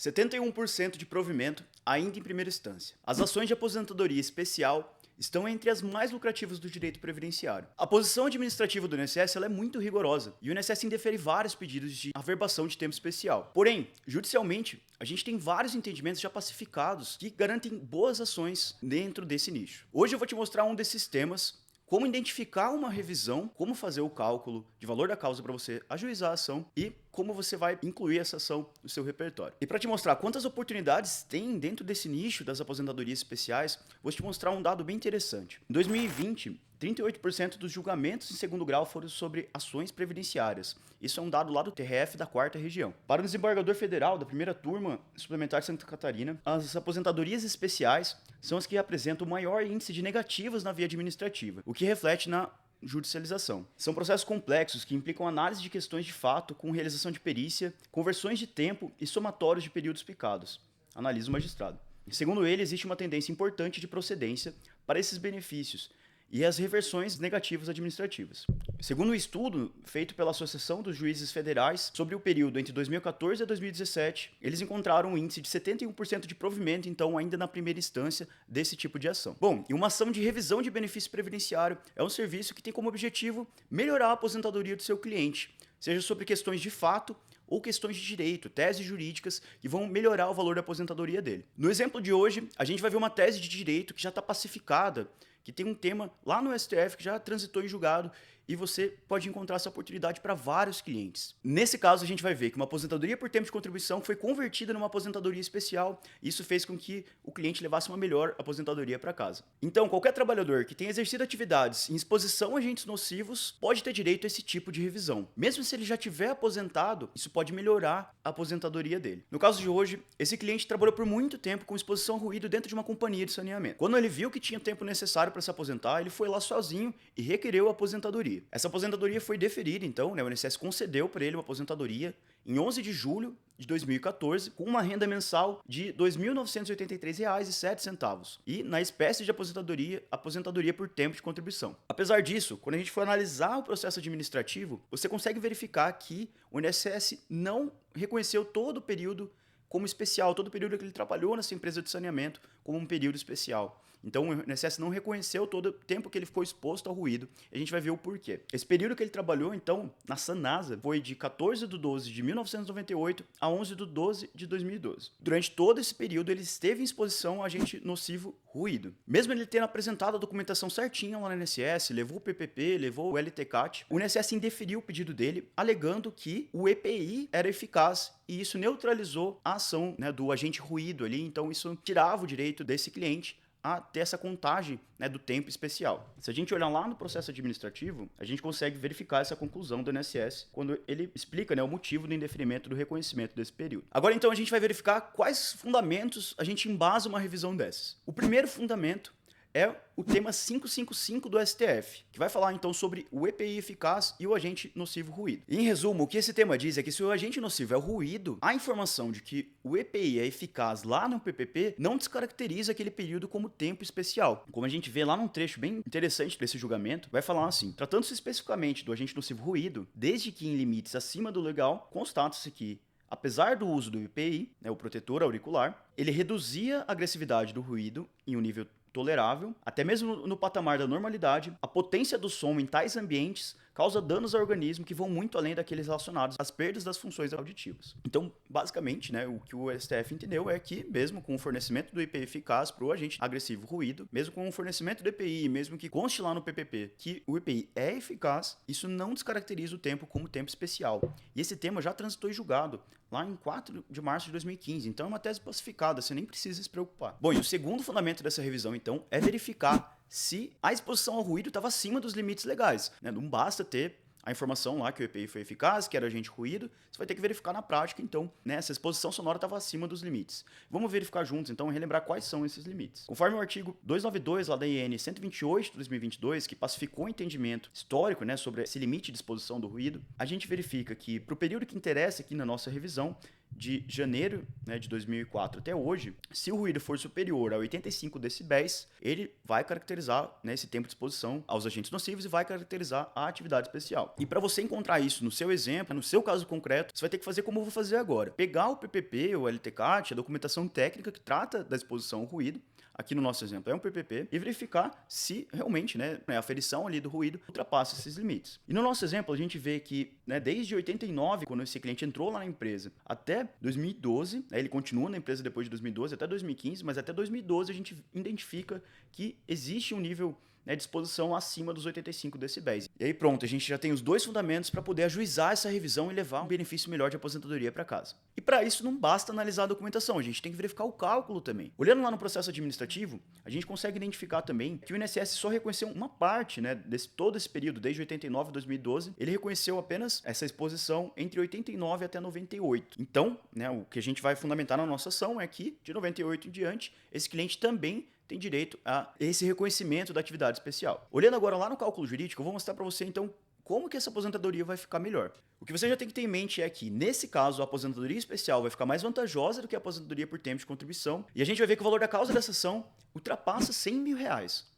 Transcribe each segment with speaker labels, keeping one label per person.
Speaker 1: 71% de provimento ainda em primeira instância. As ações de aposentadoria especial estão entre as mais lucrativas do direito previdenciário. A posição administrativa do INSS ela é muito rigorosa e o INSS indefere vários pedidos de averbação de tempo especial. Porém, judicialmente, a gente tem vários entendimentos já pacificados que garantem boas ações dentro desse nicho. Hoje eu vou te mostrar um desses temas, como identificar uma revisão, como fazer o cálculo de valor da causa para você ajuizar a ação e como você vai incluir essa ação no seu repertório. E para te mostrar quantas oportunidades tem dentro desse nicho das aposentadorias especiais, vou te mostrar um dado bem interessante. Em 2020, 38% dos julgamentos em segundo grau foram sobre ações previdenciárias. Isso é um dado lá do TRF da 4ª Região. Para o desembargador federal da primeira turma suplementar de Santa Catarina, as aposentadorias especiais são as que apresentam o maior índice de negativas na via administrativa, o que reflete na judicialização. São processos complexos que implicam análise de questões de fato com realização de perícia, conversões de tempo e somatórios de períodos picados. Analisa o magistrado. Segundo ele, existe uma tendência importante de procedência para esses benefícios e as reversões negativas administrativas. Segundo um estudo feito pela Associação dos Juízes Federais sobre o período entre 2014 e 2017, eles encontraram um índice de 71% de provimento, então, ainda na primeira instância desse tipo de ação. Bom, e uma ação de revisão de benefício previdenciário é um serviço que tem como objetivo melhorar a aposentadoria do seu cliente, seja sobre questões de fato ou questões de direito, teses jurídicas que vão melhorar o valor da aposentadoria dele. No exemplo de hoje, a gente vai ver uma tese de direito que já está pacificada, que tem um tema lá no STF que já transitou em julgado e você pode encontrar essa oportunidade para vários clientes. Nesse caso, a gente vai ver que uma aposentadoria por tempo de contribuição foi convertida numa aposentadoria especial e isso fez com que o cliente levasse uma melhor aposentadoria para casa. Então, qualquer trabalhador que tenha exercido atividades em exposição a agentes nocivos pode ter direito a esse tipo de revisão. Mesmo se ele já tiver aposentado, isso pode melhorar a aposentadoria dele. No caso de hoje, esse cliente trabalhou por muito tempo com exposição ao ruído dentro de uma companhia de saneamento. Quando ele viu que tinha o tempo necessário para se aposentar, ele foi lá sozinho e requereu a aposentadoria. Essa aposentadoria foi deferida, então, o INSS concedeu para ele uma aposentadoria em 11 de julho de 2014, com uma renda mensal de R$ 2.983,07. E na espécie de aposentadoria por tempo de contribuição. Apesar disso, quando a gente for analisar o processo administrativo, você consegue verificar que o INSS não reconheceu todo o período como especial, todo o período que ele trabalhou nessa empresa de saneamento como um período especial. Então o INSS não reconheceu todo o tempo que ele ficou exposto ao ruído. A gente vai ver o porquê. Esse período que ele trabalhou, então, na Sanasa, foi de 14 de 12 de 1998 a 11 de 12 de 2012. Durante todo esse período, ele esteve em exposição a agente nocivo ruído. Mesmo ele tendo apresentado a documentação certinha lá no INSS, levou o PPP, levou o LTCAT, o INSS indeferiu o pedido dele, alegando que o EPI era eficaz e isso neutralizou a ação, né, do agente ruído ali. Então isso tirava o direito desse cliente a ter essa contagem, né, do tempo especial. Se a gente olhar lá no processo administrativo, a gente consegue verificar essa conclusão do INSS quando ele explica, né, o motivo do indeferimento do reconhecimento desse período. Agora, então, a gente vai verificar quais fundamentos a gente embasa uma revisão dessas. O primeiro fundamento é o tema 555 do STF, que vai falar então sobre o EPI eficaz e o agente nocivo ruído. E, em resumo, o que esse tema diz é que se o agente nocivo é o ruído, a informação de que o EPI é eficaz lá no PPP não descaracteriza aquele período como tempo especial. Como a gente vê lá num trecho bem interessante desse julgamento, vai falar assim: tratando-se especificamente do agente nocivo ruído, desde que em limites acima do legal, constata-se que, apesar do uso do EPI, né, o protetor auricular, ele reduzia a agressividade do ruído em um nível tolerável, até mesmo no patamar da normalidade. A potência do som em tais ambientes causa danos ao organismo que vão muito além daqueles relacionados às perdas das funções auditivas. Então, basicamente, né, o que o STF entendeu é que, mesmo com o fornecimento do EPI eficaz para o agente agressivo ruído, mesmo com o fornecimento do EPI, mesmo que conste lá no PPP que o EPI é eficaz, isso não descaracteriza o tempo como tempo especial. E esse tema já transitou em julgado lá em 4 de março de 2015, então é uma tese pacificada, você nem precisa se preocupar. Bom, e o segundo fundamento dessa revisão, então, é verificar se a exposição ao ruído estava acima dos limites legais, né? Não basta ter a informação lá que o EPI foi eficaz, que era agente ruído, você vai ter que verificar na prática, então, né, essa exposição sonora estava acima dos limites. Vamos verificar juntos, então, e relembrar quais são esses limites. Conforme o artigo 292 lá da IN 128 de 2022, que pacificou o entendimento histórico, né, sobre esse limite de exposição do ruído, a gente verifica que, para o período que interessa aqui na nossa revisão, de janeiro, né, de 2004 até hoje, se o ruído for superior a 85 decibéis, ele vai caracterizar, né, esse tempo de exposição aos agentes nocivos e vai caracterizar a atividade especial. E para você encontrar isso no seu exemplo, no seu caso concreto, você vai ter que fazer como eu vou fazer agora. Pegar o PPP, o LTCAT, a documentação técnica que trata da exposição ao ruído, aqui no nosso exemplo é um PPP, e verificar se realmente, né, a aferição ali do ruído ultrapassa esses limites. E no nosso exemplo, a gente vê que, né, desde 89, quando esse cliente entrou lá na empresa, até 2012, né, ele continua na empresa depois de 2012, até 2015, mas até 2012 a gente identifica que existe um nível, né, de exposição acima dos 85 decibéis. E aí pronto, a gente já tem os dois fundamentos para poder ajuizar essa revisão e levar um benefício melhor de aposentadoria para casa. E para isso não basta analisar a documentação, a gente tem que verificar o cálculo também. Olhando lá no processo administrativo, a gente consegue identificar também que o INSS só reconheceu uma parte, né, todo esse período, desde 89 a 2012, ele reconheceu apenas essa exposição entre 89 até 98. Então, né, o que a gente vai fundamentar na nossa ação é que, de 98 em diante, esse cliente também tem direito a esse reconhecimento da atividade especial. Olhando agora lá no cálculo jurídico, eu vou mostrar para você, então, como que essa aposentadoria vai ficar melhor. O que você já tem que ter em mente é que, nesse caso, a aposentadoria especial vai ficar mais vantajosa do que a aposentadoria por tempo de contribuição, e a gente vai ver que o valor da causa dessa ação ultrapassa R$100 mil.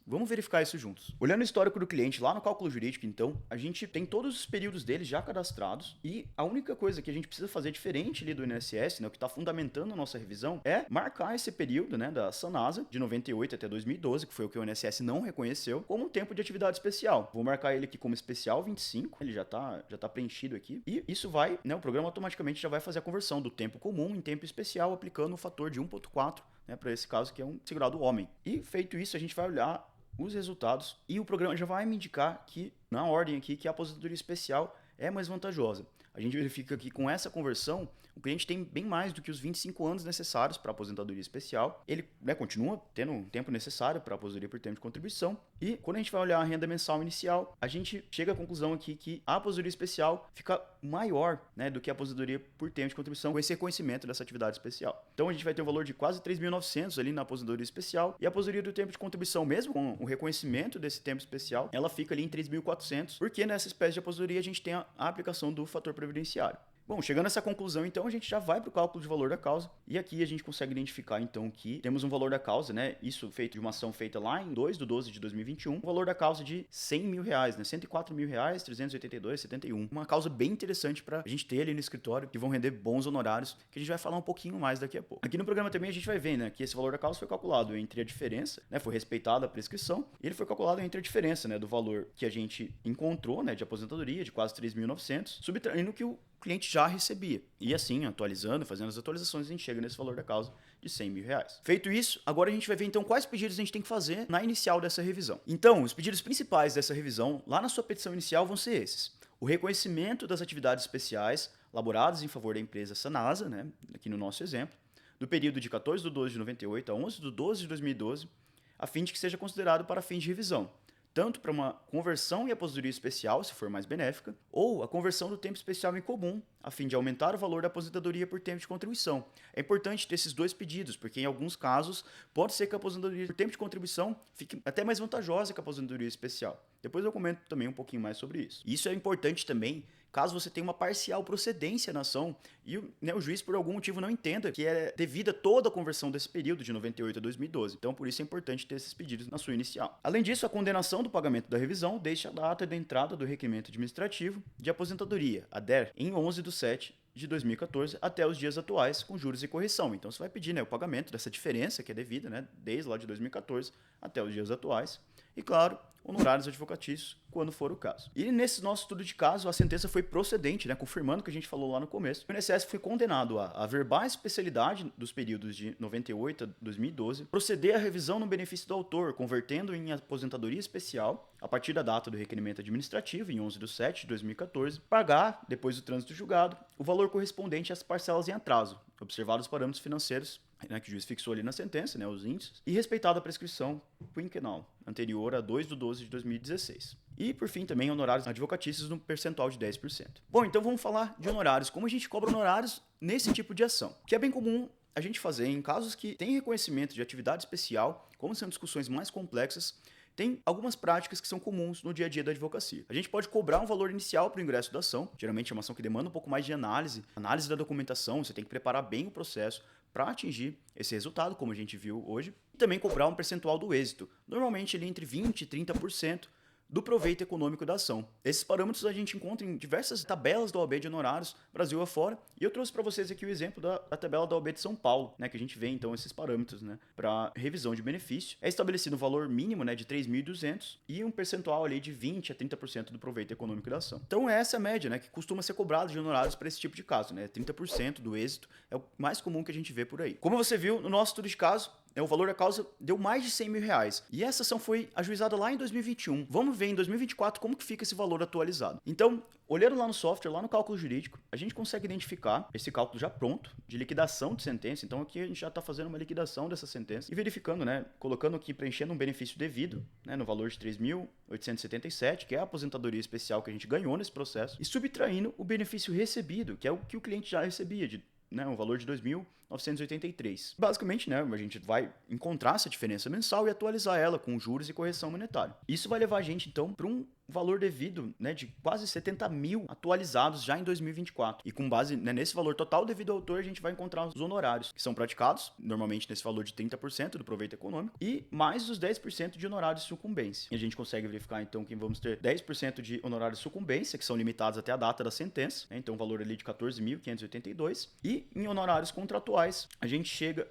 Speaker 1: Vamos verificar isso juntos. Olhando o histórico do cliente lá no cálculo jurídico, então, a gente tem todos os períodos dele já cadastrados e a única coisa que a gente precisa fazer diferente ali do INSS, né, o que está fundamentando a nossa revisão, é marcar esse período, né, da Sanasa, de 98 até 2012, que foi o que o INSS não reconheceu, como um tempo de atividade especial. Vou marcar ele aqui como especial 25, ele já tá preenchido aqui. E isso vai, né, o programa automaticamente já vai fazer a conversão do tempo comum em tempo especial, aplicando o fator de 1,4, né, para esse caso que é um segurado homem. E feito isso, a gente vai olhar os resultados e o programa já vai me indicar que, na ordem aqui, que a aposentadoria especial é mais vantajosa. A gente verifica que com essa conversão, o cliente tem bem mais do que os 25 anos necessários para a aposentadoria especial. Ele, né, continua tendo um tempo necessário para a aposentadoria por tempo de contribuição. E quando a gente vai olhar a renda mensal inicial, a gente chega à conclusão aqui que a aposentadoria especial fica maior, né, do que a aposentadoria por tempo de contribuição com esse reconhecimento dessa atividade especial. Então a gente vai ter um valor de quase 3.900 ali na aposentadoria especial e a aposentadoria do tempo de contribuição, mesmo com o reconhecimento desse tempo especial, ela fica ali em 3.400, porque nessa espécie de aposentadoria a gente tem a aplicação do fator previdenciário. Bom, chegando a essa conclusão, então, a gente já vai para o cálculo de valor da causa. E aqui a gente consegue identificar, então, que temos um valor da causa, né? Isso feito de uma ação feita lá em 2/12 de 2021. Um valor da causa de R$100 mil, né? R$104 mil, 382,71. Uma causa bem interessante para a gente ter ali no escritório, que vão render bons honorários, que a gente vai falar um pouquinho mais daqui a pouco. Aqui no programa também a gente vai ver, né, que esse valor da causa foi calculado entre a diferença, né? Foi respeitada a prescrição, e ele foi calculado entre a diferença, né, do valor que a gente encontrou, né, de aposentadoria, de quase 3.900, subtraindo que o cliente já recebia. E assim, atualizando, fazendo as atualizações, a gente chega nesse valor da causa de R$100 mil. Feito isso, agora a gente vai ver então quais pedidos a gente tem que fazer na inicial dessa revisão. Então, os pedidos principais dessa revisão, lá na sua petição inicial, vão ser esses: o reconhecimento das atividades especiais elaboradas em favor da empresa Sanasa, né, aqui no nosso exemplo, do período de 14/12 de 98 a 11/12 de 2012, a fim de que seja considerado para fins de revisão, tanto para uma conversão em aposentadoria especial, se for mais benéfica, ou a conversão do tempo especial em comum, a fim de aumentar o valor da aposentadoria por tempo de contribuição. É importante ter esses dois pedidos, porque em alguns casos pode ser que a aposentadoria por tempo de contribuição fique até mais vantajosa que a aposentadoria especial. Depois eu comento também um pouquinho mais sobre isso. Isso é importante também caso você tenha uma parcial procedência na ação e o juiz, por algum motivo, não entenda que é devida toda a conversão desse período de 98 a 2012. Então, por isso é importante ter esses pedidos na sua inicial. Além disso, a condenação do pagamento da revisão deixa a data da entrada do requerimento administrativo de aposentadoria, a DER, em 11/7 de 2014 até os dias atuais, com juros e correção. Então, você vai pedir, né, o pagamento dessa diferença que é devida, né, desde lá de 2014 até os dias atuais. E, claro, honorários advocatícios, quando for o caso. E nesse nosso estudo de caso, a sentença foi procedente, né, confirmando o que a gente falou lá no começo. O INSS foi condenado a averbar a especialidade dos períodos de 98 a 2012, proceder à revisão no benefício do autor, convertendo em aposentadoria especial, a partir da data do requerimento administrativo, em 11/7 de 2014, pagar, depois do trânsito julgado, o valor correspondente às parcelas em atraso, observados os parâmetros financeiros, né, que o juiz fixou ali na sentença, né, os índices, e respeitada a prescrição quinquenal, anterior a 2/12 de 2016. E, por fim, também honorários advocatícios no percentual de 10%. Bom, então vamos falar de honorários. Como a gente cobra honorários nesse tipo de ação? Que é bem comum a gente fazer em casos que tem reconhecimento de atividade especial, como são discussões mais complexas, tem algumas práticas que são comuns no dia a dia da advocacia. A gente pode cobrar um valor inicial para o ingresso da ação, geralmente é uma ação que demanda um pouco mais de análise da documentação, você tem que preparar bem o processo para atingir esse resultado, como a gente viu hoje, e também cobrar um percentual do êxito, normalmente ali entre 20% e 30% do proveito econômico da ação. Esses parâmetros a gente encontra em diversas tabelas da OAB de honorários, Brasil afora, e eu trouxe para vocês aqui o exemplo da tabela da OAB de São Paulo, né, que a gente vê então esses parâmetros, né, para revisão de benefício. É estabelecido um valor mínimo, né, de 3.200 e um percentual ali de 20% a 30% do proveito econômico da ação. Então essa é a média, né, que costuma ser cobrada de honorários para esse tipo de caso, né, 30% do êxito é o mais comum que a gente vê por aí. Como você viu no nosso estudo de caso, o valor da causa deu mais de 100 mil reais. E essa ação foi ajuizada lá em 2021. Vamos ver em 2024 como que fica esse valor atualizado. Então, olhando lá no software, lá no cálculo jurídico, a gente consegue identificar esse cálculo já pronto, de liquidação de sentença. Então aqui a gente já está fazendo uma liquidação dessa sentença e verificando, né, colocando aqui, preenchendo um benefício devido, né, no valor de 3.877, que é a aposentadoria especial que a gente ganhou nesse processo, e subtraindo o benefício recebido, que é o que o cliente já recebia, um valor de 2.983. Basicamente, né, a gente vai encontrar essa diferença mensal e atualizar ela com juros e correção monetária. Isso vai levar a gente, então, para um valor devido, né, de quase 70 mil atualizados já em 2024. E com base, né, nesse valor total devido ao autor, a gente vai encontrar os honorários, que são praticados, normalmente nesse valor de 30% do proveito econômico, e mais os 10% de honorários de sucumbência. E a gente consegue verificar, então, que vamos ter 10% de honorários de sucumbência, que são limitados até a data da sentença, né, então o valor ali de 14.582, e em honorários contratuais, a gente chega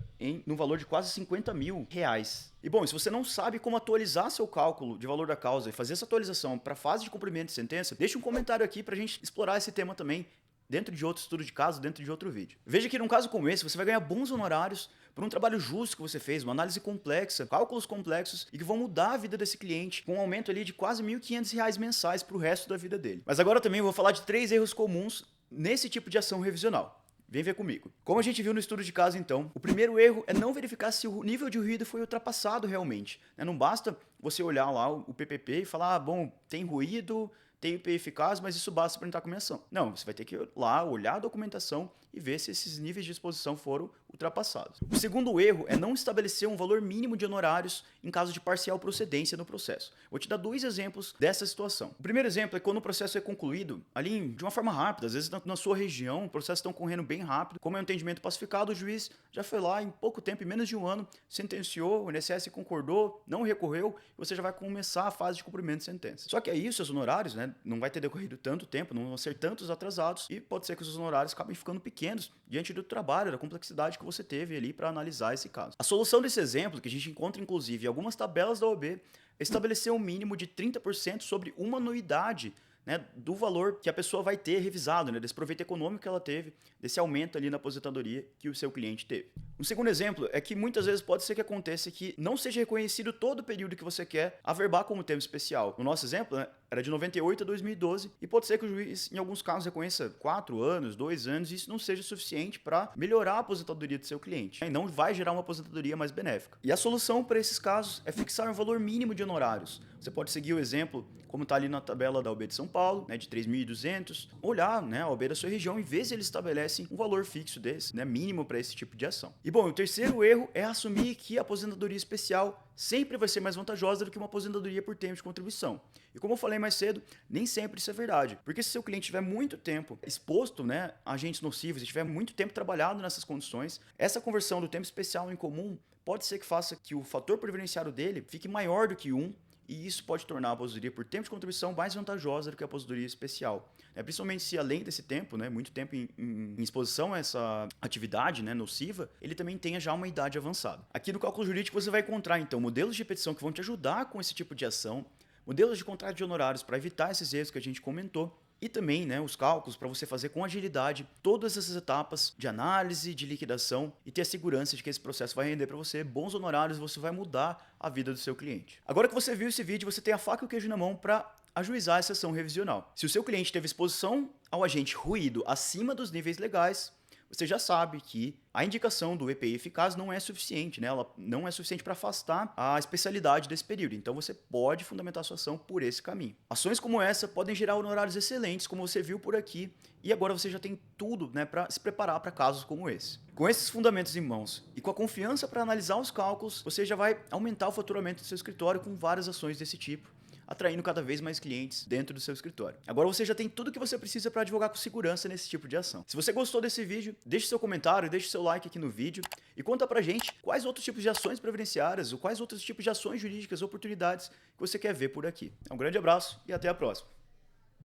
Speaker 1: no valor de quase 50 mil reais. E bom, se você não sabe como atualizar seu cálculo de valor da causa e fazer essa atualização para a fase de cumprimento de sentença, deixa um comentário aqui para a gente explorar esse tema também dentro de outro estudo de caso, dentro de outro vídeo. Veja que num caso como esse, você vai ganhar bons honorários por um trabalho justo que você fez, uma análise complexa, cálculos complexos e que vão mudar a vida desse cliente com um aumento ali de quase R$1.500 mensais para o resto da vida dele. Mas agora também eu vou falar de 3 erros comuns nesse tipo de ação revisional. Vem ver comigo. Como a gente viu no estudo de caso, então, o primeiro erro é não verificar se o nível de ruído foi ultrapassado realmente. Não basta você olhar lá o PPP e falar, bom, tem ruído, tem IP eficaz, mas isso basta para entrar com a minha ação. Não, você vai ter que ir lá, olhar a documentação e ver se esses níveis de exposição foram ultrapassados. O segundo erro é não estabelecer um valor mínimo de honorários em caso de parcial procedência no processo. Vou te dar 2 exemplos dessa situação. O primeiro exemplo é quando o processo é concluído ali de uma forma rápida, às vezes na sua região, o processo está correndo bem rápido. Como é um entendimento pacificado, o juiz já foi lá em pouco tempo, em menos de um ano, sentenciou, o INSS concordou, não recorreu, e você já vai começar a fase de cumprimento de sentença. Só que aí os seus honorários, né, não vai ter decorrido tanto tempo, não vão ser tantos atrasados, e pode ser que os seus honorários acabem ficando pequenos diante do trabalho, da complexidade que você teve ali para analisar esse caso. A solução desse exemplo, que a gente encontra inclusive em algumas tabelas da OAB, é estabelecer um mínimo de 30% sobre uma anuidade, né, do valor que a pessoa vai ter revisado, né, desse proveito econômico que ela teve, desse aumento ali na aposentadoria que o seu cliente teve. Um segundo exemplo é que muitas vezes pode ser que aconteça que não seja reconhecido todo o período que você quer averbar como tempo especial. No nosso exemplo, né, era de 98 a 2012 e pode ser que o juiz, em alguns casos, reconheça 4 anos, 2 anos e isso não seja suficiente para melhorar a aposentadoria do seu cliente. E não vai gerar uma aposentadoria mais benéfica. E a solução para esses casos é fixar um valor mínimo de honorários. Você pode seguir o exemplo como está ali na tabela da OAB de São Paulo, né, de 3.200, olhar, né, a OAB da sua região e ver se eles estabelecem um valor fixo desse, né, mínimo para esse tipo de ação. E bom, o terceiro erro é assumir que a aposentadoria especial sempre vai ser mais vantajosa do que uma aposentadoria por tempo de contribuição. E como eu falei mais cedo, nem sempre isso é verdade. Porque se seu cliente tiver muito tempo exposto, né, a agentes nocivos e tiver muito tempo trabalhado nessas condições, essa conversão do tempo especial em comum pode ser que faça que o fator previdenciário dele fique maior do que 1, e isso pode tornar a aposentadoria por tempo de contribuição mais vantajosa do que a aposentadoria especial. Principalmente se além desse tempo, né, muito tempo em exposição a essa atividade, né, nociva, ele também tenha já uma idade avançada. Aqui no cálculo jurídico você vai encontrar então modelos de repetição que vão te ajudar com esse tipo de ação, modelos de contrato de honorários para evitar esses erros que a gente comentou, e também, né, os cálculos para você fazer com agilidade todas essas etapas de análise, de liquidação e ter a segurança de que esse processo vai render para você bons honorários e você vai mudar a vida do seu cliente. Agora que você viu esse vídeo, você tem a faca e o queijo na mão para ajuizar essa ação revisional. Se o seu cliente teve exposição ao agente ruído acima dos níveis legais, você já sabe que a indicação do EPI eficaz não é suficiente, né? Ela não é suficiente para afastar a especialidade desse período. Então você pode fundamentar sua ação por esse caminho. Ações como essa podem gerar honorários excelentes, como você viu por aqui, e agora você já tem tudo, né, para se preparar para casos como esse. Com esses fundamentos em mãos e com a confiança para analisar os cálculos, você já vai aumentar o faturamento do seu escritório com várias ações desse tipo, atraindo cada vez mais clientes dentro do seu escritório. Agora você já tem tudo o que você precisa para advogar com segurança nesse tipo de ação. Se você gostou desse vídeo, deixe seu comentário, deixe seu like aqui no vídeo e conta pra gente quais outros tipos de ações previdenciárias ou quais outros tipos de ações jurídicas ou oportunidades que você quer ver por aqui. Um grande abraço e até a próxima.